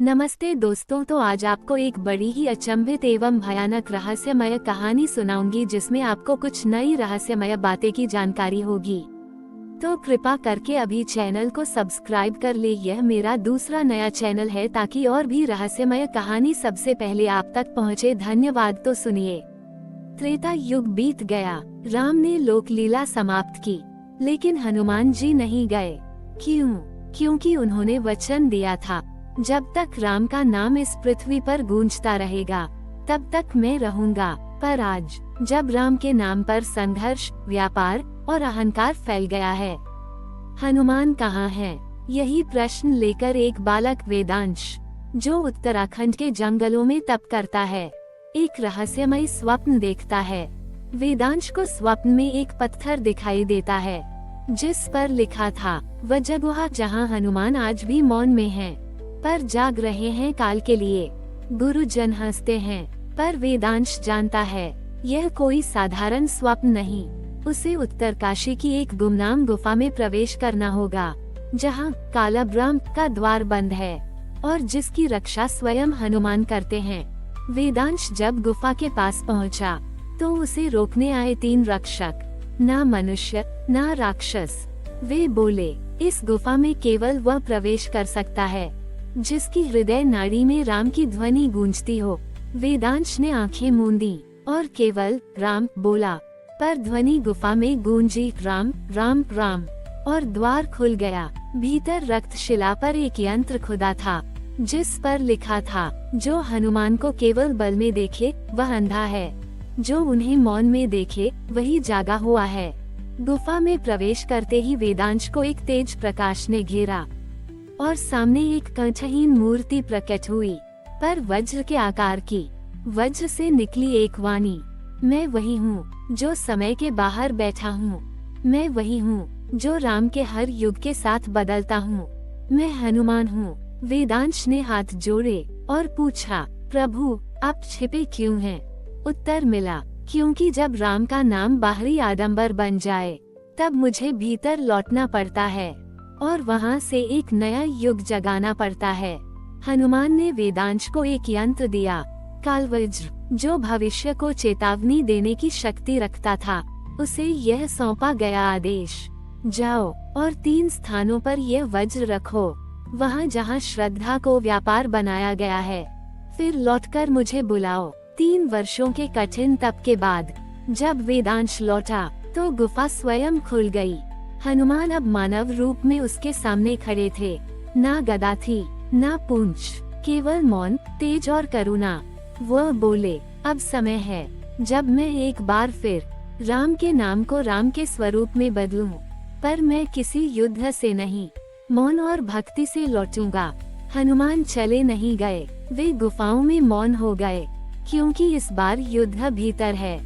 नमस्ते दोस्तों, तो आज आपको एक बड़ी ही अचंभित एवं भयानक रहस्यमय कहानी सुनाऊंगी जिसमें आपको कुछ नई रहस्यमय बातें की जानकारी होगी। तो कृपा करके अभी चैनल को सब्सक्राइब कर ले। यह मेरा दूसरा नया चैनल है ताकि और भी रहस्यमय कहानी सबसे पहले आप तक पहुंचे। धन्यवाद। तो सुनिए। त्रेता युग बीत गया, राम ने लोक लीला समाप्त की, लेकिन हनुमान जी नहीं गए। क्यों? क्योंकि उन्होंने वचन दिया था, जब तक राम का नाम इस पृथ्वी पर गूंजता रहेगा तब तक मैं रहूंगा। पर आज जब राम के नाम पर संघर्ष, व्यापार और अहंकार फैल गया है, हनुमान कहाँ है? यही प्रश्न लेकर एक बालक वेदांश, जो उत्तराखंड के जंगलों में तप करता है, एक रहस्यमय स्वप्न देखता है। वेदांश को स्वप्न में एक पत्थर दिखाई देता है जिस पर लिखा था, वह जगह जहाँ हनुमान आज भी मौन में हैं, पर जाग रहे हैं काल के लिए। गुरुजन हंसते हैं, पर वेदांश जानता है यह कोई साधारण स्वप्न नहीं। उसे उत्तरकाशी की एक गुमनाम गुफा में प्रवेश करना होगा, जहां कालब्रह्म का द्वार बंद है और जिसकी रक्षा स्वयं हनुमान करते हैं। वेदांश जब गुफा के पास पहुंचा, तो उसे रोकने आए 3 रक्षक, ना मनुष्य ना राक्षस। वे बोले, इस गुफा में केवल वह प्रवेश कर सकता है जिसकी हृदय नाड़ी में राम की ध्वनि गूंजती हो। वेदांश ने आंखें मूंदी और केवल राम बोला, पर ध्वनि गुफा में गूंजी, राम राम राम, और द्वार खुल गया। भीतर रक्त शिला पर एक यंत्र खुदा था जिस पर लिखा था, जो हनुमान को केवल बल में देखे वह अंधा है, जो उन्हें मौन में देखे वही जागा हुआ है। गुफा में प्रवेश करते ही वेदांश को एक तेज प्रकाश ने घेरा और सामने एक कंठहीन मूर्ति प्रकट हुई, पर वज्र के आकार की। वज्र से निकली एक वाणी, मैं वही हूँ जो समय के बाहर बैठा हूँ, मैं वही हूँ जो राम के हर युग के साथ बदलता हूँ, मैं हनुमान हूँ। वेदांश ने हाथ जोड़े और पूछा, प्रभु आप छिपे क्यों हैं? उत्तर मिला, क्योंकि जब राम का नाम बाहरी आडंबर बन जाए तब मुझे भीतर लौटना पड़ता है और वहाँ से एक नया युग जगाना पड़ता है। हनुमान ने वेदांश को एक यंत्र दिया, कालवज्र, जो भविष्य को चेतावनी देने की शक्ति रखता था। उसे यह सौंपा गया आदेश, जाओ और 3 स्थानों पर यह वज्र रखो, वहाँ जहाँ श्रद्धा को व्यापार बनाया गया है। फिर लौटकर मुझे बुलाओ। 3 वर्षों के कठिन तप के बाद जब वेदांश लौटा, तो गुफा स्वयं खुल गई। हनुमान अब मानव रूप में उसके सामने खड़े थे। ना गदा थी, ना पूंछ, केवल मौन, तेज और करुणा। वह बोले, अब समय है जब मैं एक बार फिर राम के नाम को राम के स्वरूप में बदलूं, पर मैं किसी युद्ध से नहीं, मौन और भक्ति से लौटूंगा। हनुमान चले नहीं गए, वे गुफाओं में मौन हो गए, क्योंकि इस बार युद्ध भीतर है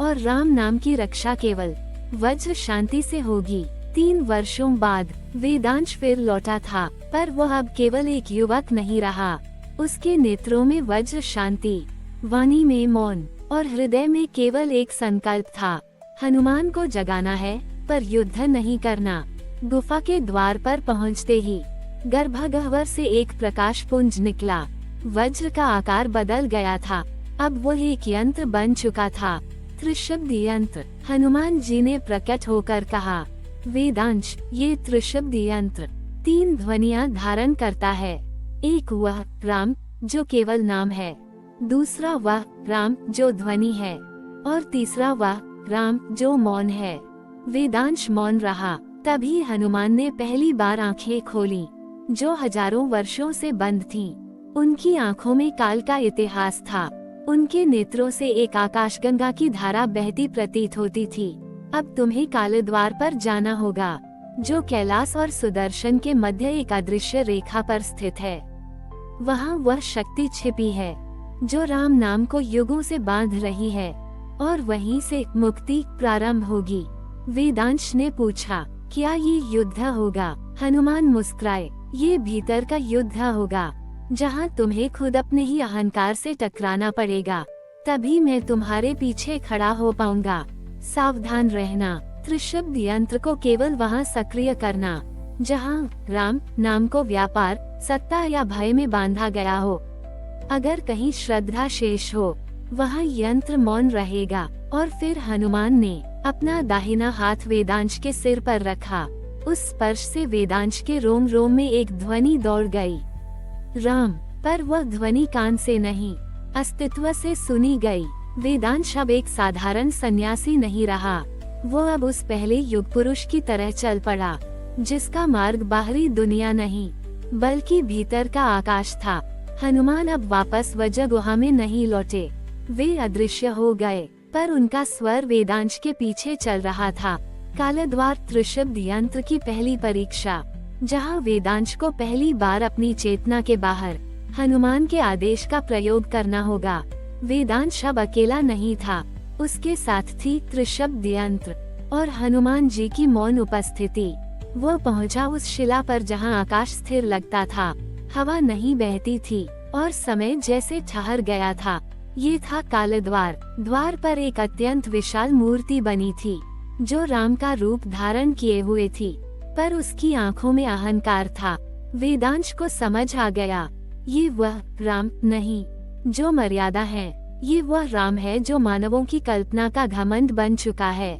और राम नाम की रक्षा केवल वज्र शांति से होगी। 3 वर्षों बाद वेदांश फिर लौटा था, पर वह अब केवल एक युवक नहीं रहा। उसके नेत्रों में वज्र शांति, वाणी में मौन और हृदय में केवल एक संकल्प था, हनुमान को जगाना है पर युद्ध नहीं करना। गुफा के द्वार पर पहुंचते ही गर्भगह्वर से एक प्रकाश पुंज निकला। वज्र का आकार बदल गया था, अब वह एक यंत्र बन चुका था, त्रिशब्द यंत्र। हनुमान जी ने प्रकट होकर कहा, वेदांश, ये त्रिशब्द यंत्र 3 ध्वनियाँ धारण करता है। एक वह राम जो केवल नाम है, दूसरा वह राम जो ध्वनि है, और तीसरा वह राम जो मौन है। वेदांश मौन रहा। तभी हनुमान ने पहली बार आंखें खोली, जो हजारों वर्षों से बंद थीं। उनकी आंखों में काल का इतिहास था। उनके नेत्रों से एक आकाशगंगा की धारा बहती प्रतीत होती थी। अब तुम्हें काल द्वार पर जाना होगा, जो कैलाश और सुदर्शन के मध्य एक अदृश्य रेखा पर स्थित है। वहाँ वह शक्ति छिपी है जो राम नाम को युगों से बांध रही है, और वहीं से मुक्ति प्रारंभ होगी। वेदांश ने पूछा, क्या ये युद्ध होगा? हनुमान मुस्कुराए, ये भीतर का युद्ध होगा, जहाँ तुम्हें खुद अपने ही अहंकार से टकराना पड़ेगा, तभी मैं तुम्हारे पीछे खड़ा हो पाऊंगा। सावधान रहना, त्रिशब्द यंत्र को केवल वहाँ सक्रिय करना, जहाँ राम नाम को व्यापार, सत्ता या भय में बांधा गया हो। अगर कहीं श्रद्धा शेष हो, वहाँ यंत्र मौन रहेगा। और फिर हनुमान ने अपना दाहिना हाथ वेदांश के सिर पर रखा। उस स्पर्श से वेदांश के रोम रोम में एक ध्वनि दौड़ गई, राम। पर वह ध्वनि कान से नहीं, अस्तित्व से सुनी गई। वेदांश अब एक साधारण सन्यासी नहीं रहा, वो अब उस पहले युग पुरुष की तरह चल पड़ा, जिसका मार्ग बाहरी दुनिया नहीं बल्कि भीतर का आकाश था। हनुमान अब वापस वज्र गुहा में नहीं लौटे, वे अदृश्य हो गए, पर उनका स्वर वेदांश के पीछे चल रहा था। कालद्वार त्रिशब्द यंत्र की पहली परीक्षा, जहां वेदांश को पहली बार अपनी चेतना के बाहर हनुमान के आदेश का प्रयोग करना होगा। वेदांश अब अकेला नहीं था, उसके साथ थी त्रिशब्द यंत्र और हनुमान जी की मौन उपस्थिति। वो पहुंचा उस शिला पर जहां आकाश स्थिर लगता था, हवा नहीं बहती थी और समय जैसे ठहर गया था। ये था कालद्वार। द्वार पर एक अत्यंत विशाल मूर्ति बनी थी, जो राम का रूप धारण किए हुए थी, पर उसकी आंखों में अहंकार था। वेदांश को समझ आ गया, ये वह राम नहीं जो मर्यादा है, ये वह राम है जो मानवों की कल्पना का घमंड बन चुका है।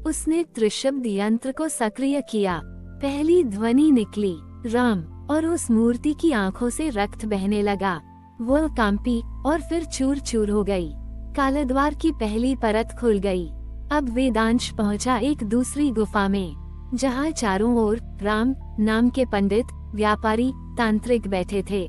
उसने त्रिशब्द यंत्र को सक्रिय किया। पहली ध्वनि निकली, राम, और उस मूर्ति की आंखों से रक्त बहने लगा। वह कांपी और फिर चूर चूर हो गई। कालद्वार की पहली परत खुल गई। अब वेदांश पहुंचा एक दूसरी गुफा में, जहां चारों ओर राम नाम के पंडित, व्यापारी, तांत्रिक बैठे थे,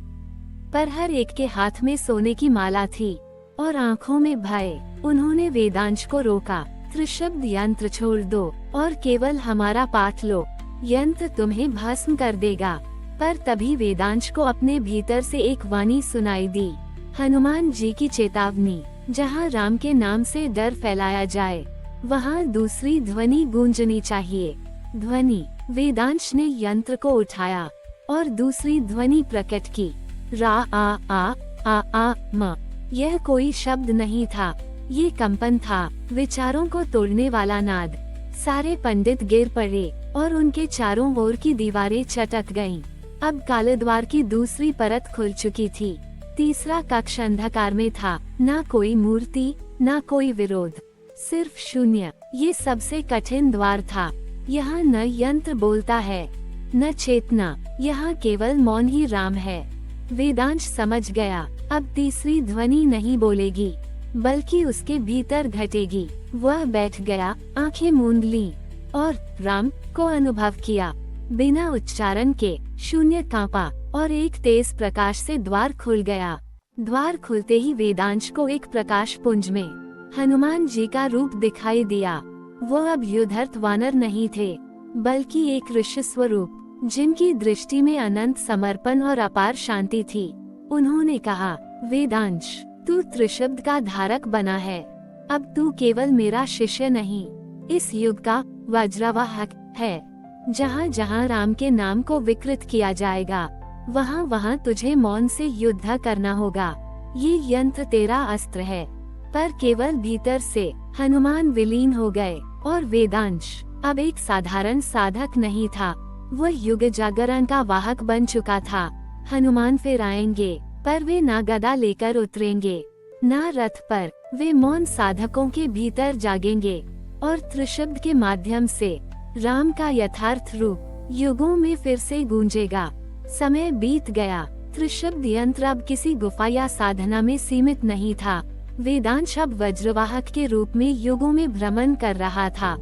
पर हर एक के हाथ में सोने की माला थी और आंखों में भय। उन्होंने वेदांश को रोका, त्रिशब्द यंत्र छोड़ दो और केवल हमारा पाठ लो, यंत्र तुम्हें भस्म कर देगा। पर तभी वेदांश को अपने भीतर से एक वाणी सुनाई दी, हनुमान जी की चेतावनी, जहाँ राम के नाम से डर फैलाया जाए, वहाँ दूसरी ध्वनि गूंजनी चाहिए। ध्वनि। वेदांश ने यंत्र को उठाया और दूसरी ध्वनि प्रकट की, रा आ म। यह कोई शब्द नहीं था, ये कंपन था, विचारों को तोड़ने वाला नाद। सारे पंडित गिर पड़े और उनके चारों ओर की दीवारें चटक गईं। अब कालद्वार की दूसरी परत खुल चुकी थी। तीसरा कक्ष अंधकार में था, ना कोई मूर्ति, ना कोई विरोध, सिर्फ शून्य। ये सबसे कठिन द्वार था। यहाँ न यंत्र बोलता है, न चेतना, यहाँ केवल मौन ही राम है। वेदांश समझ गया, अब तीसरी ध्वनि नहीं बोलेगी, बल्कि उसके भीतर घटेगी। वह बैठ गया, आंखें मूंद ली और राम को अनुभव किया। बिना उच्चारण के शून्य कांपा और एक तेज प्रकाश से द्वार खुल गया। द्वार खुलते ही वेदांश को एक प्रकाश पुंज में हनुमान जी का रूप दिखाई दिया। वो अब युद्धर्थ वानर नहीं थे, बल्कि एक ऋषि स्वरूप, जिनकी दृष्टि में अनंत समर्पण और अपार शांति थी। उन्होंने कहा, वेदांश, तू त्रिशब्द का धारक बना है। अब तू केवल मेरा शिष्य नहीं, इस युग का वज्रवाहक है। जहाँ जहाँ राम के नाम को विकृत किया जाएगा, वहाँ वहाँ तुझे मौन से युद्ध करना होगा। ये यंत्र तेरा अस्त्र है, पर केवल भीतर से। हनुमान विलीन हो गए और वेदांश अब एक साधारण साधक नहीं था, वह युग जागरण का वाहक बन चुका था। हनुमान फिर आएंगे, पर वे ना गदा लेकर उतरेंगे, ना रथ पर। वे मौन साधकों के भीतर जागेंगे और त्रिशब्द के माध्यम से राम का यथार्थ रूप युगों में फिर से गूंजेगा। समय बीत गया। त्रिशब्द यंत्र अब किसी गुफा या साधना में सीमित नहीं था। वेदांश अब वज्रवाहक के रूप में युगों में भ्रमण कर रहा था,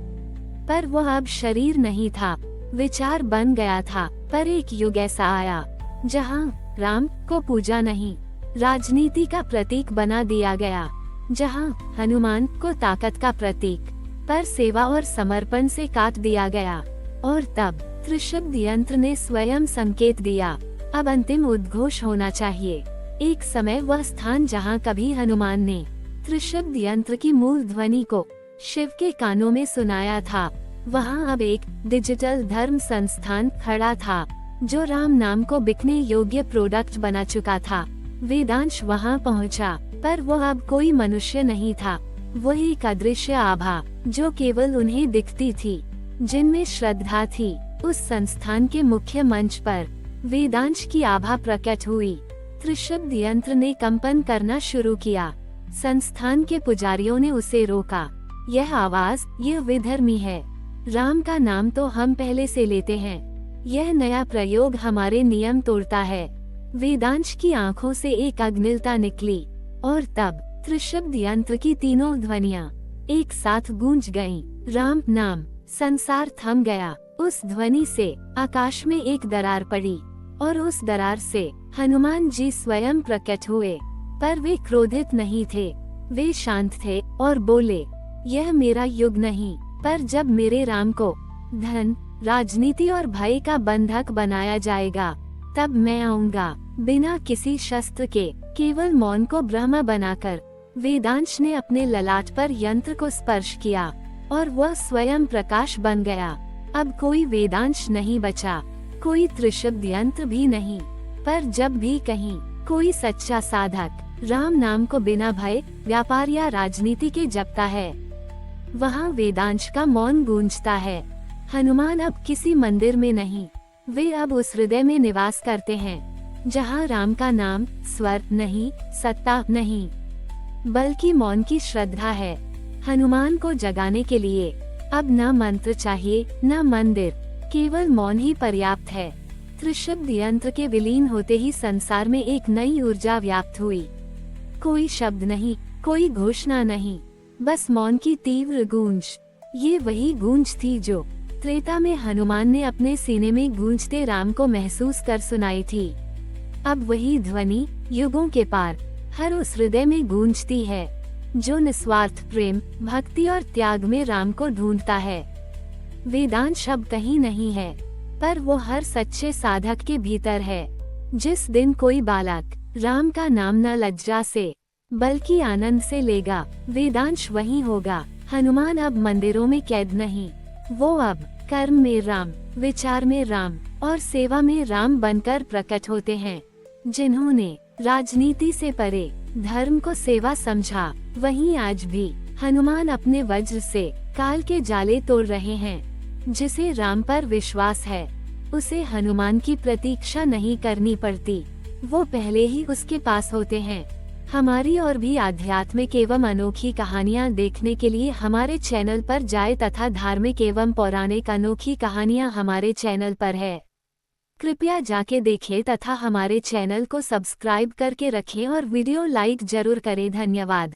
पर वह अब शरीर नहीं था, विचार बन गया था। पर एक युग ऐसा आया जहां राम को पूजा नहीं, राजनीति का प्रतीक बना दिया गया, जहां हनुमान को ताकत का प्रतीक, पर सेवा और समर्पण से काट दिया गया। और तब त्रिशब्द यंत्र ने स्वयं संकेत दिया, अब अंतिम उद्घोष होना चाहिए। एक समय वह स्थान जहां कभी हनुमान ने त्रिशब्द यंत्र की मूल ध्वनि को शिव के कानों में सुनाया था, वहां अब एक डिजिटल धर्म संस्थान खड़ा था, जो राम नाम को बिकने योग्य प्रोडक्ट बना चुका था। वेदांश वहां पहुंचा, पर वह अब कोई मनुष्य नहीं था, वही एक अदृश्य आभा, जो केवल उन्हें दिखती थी, जिनमें श्रद्धा थी, उस संस्थान के मुख्य मंच पर वेदांश की आभा प्रकट हुई। त्रिशब्द यंत्र ने कंपन करना शुरू किया। संस्थान के पुजारियों ने उसे रोका। यह आवाज, यह विधर्मी है। राम का नाम तो हम पहले से लेते हैं। यह नया प्रयोग हमारे नियम तोड़ता है। वेदांश की आंखों से एक अग्निलता निकली और तब त्रिशब्द यंत्र की तीनों ध्वनियां एक साथ गूंज गईं। राम नाम। संसार थम गया। उस ध्वनि से आकाश में एक दरार पड़ी और उस दरार से हनुमान जी स्वयं प्रकट हुए। पर वे क्रोधित नहीं थे, वे शांत थे और बोले, यह मेरा युग नहीं, पर जब मेरे राम को धन, राजनीति और भय का बंधक बनाया जाएगा, तब मैं आऊंगा। बिना किसी शस्त्र के, केवल मौन को ब्रह्म बनाकर वेदांश ने अपने ललाट पर यंत्र को स्पर्श किया और वह स्वयं प्रकाश बन गया। अब कोई वेदांश नहीं बचा, कोई त्रिशब्द यंत्र भी नहीं। पर जब भी कहीं कोई सच्चा साधक राम नाम को बिना भय, व्यापार या राजनीति के जपता है, वहाँ वेदांश का मौन गूंजता है। हनुमान अब किसी मंदिर में नहीं, वे अब उस हृदय में निवास करते हैं जहाँ राम का नाम स्वर नहीं, सत्ता नहीं, बल्कि मौन की श्रद्धा है। हनुमान को जगाने के लिए अब न मंत्र चाहिए, न मंदिर, केवल मौन ही पर्याप्त है। त्रिशब्द यंत्र के विलीन होते ही संसार में एक नई ऊर्जा व्याप्त हुई। कोई शब्द नहीं, कोई घोषणा नहीं, बस मौन की तीव्र गूंज। ये वही गूंज थी जो त्रेता में हनुमान ने अपने सीने में गूंजते राम को महसूस कर सुनाई थी। अब वही ध्वनि युगों के पार हर उस हृदय में गूंजती है जो निस्वार्थ प्रेम, भक्ति और त्याग में राम को ढूंढता है। वेदांश अब कहीं नहीं है, पर वो हर सच्चे साधक के भीतर है। जिस दिन कोई बालक राम का नाम न लज्जा से बल्कि आनंद से लेगा, वेदांश वही होगा। हनुमान अब मंदिरों में कैद नहीं, वो अब कर्म में राम, विचार में राम और सेवा में राम बनकर प्रकट होते हैं। जिन्होंने राजनीति से परे धर्म को सेवा समझा, वहीं आज भी हनुमान अपने वज्र से काल के जाले तोड़ रहे हैं। जिसे राम पर विश्वास है, उसे हनुमान की प्रतीक्षा नहीं करनी पड़ती, वो पहले ही उसके पास होते हैं। हमारी और भी आध्यात्मिक एवं अनोखी कहानियाँ देखने के लिए हमारे चैनल पर जाएं तथा धार्मिक एवं पौराणिक अनोखी कहानियाँ हमारे चैनल पर है। कृपया जाके देखें तथा हमारे चैनल को सब्सक्राइब करके रखें और वीडियो लाइक जरूर करें। धन्यवाद।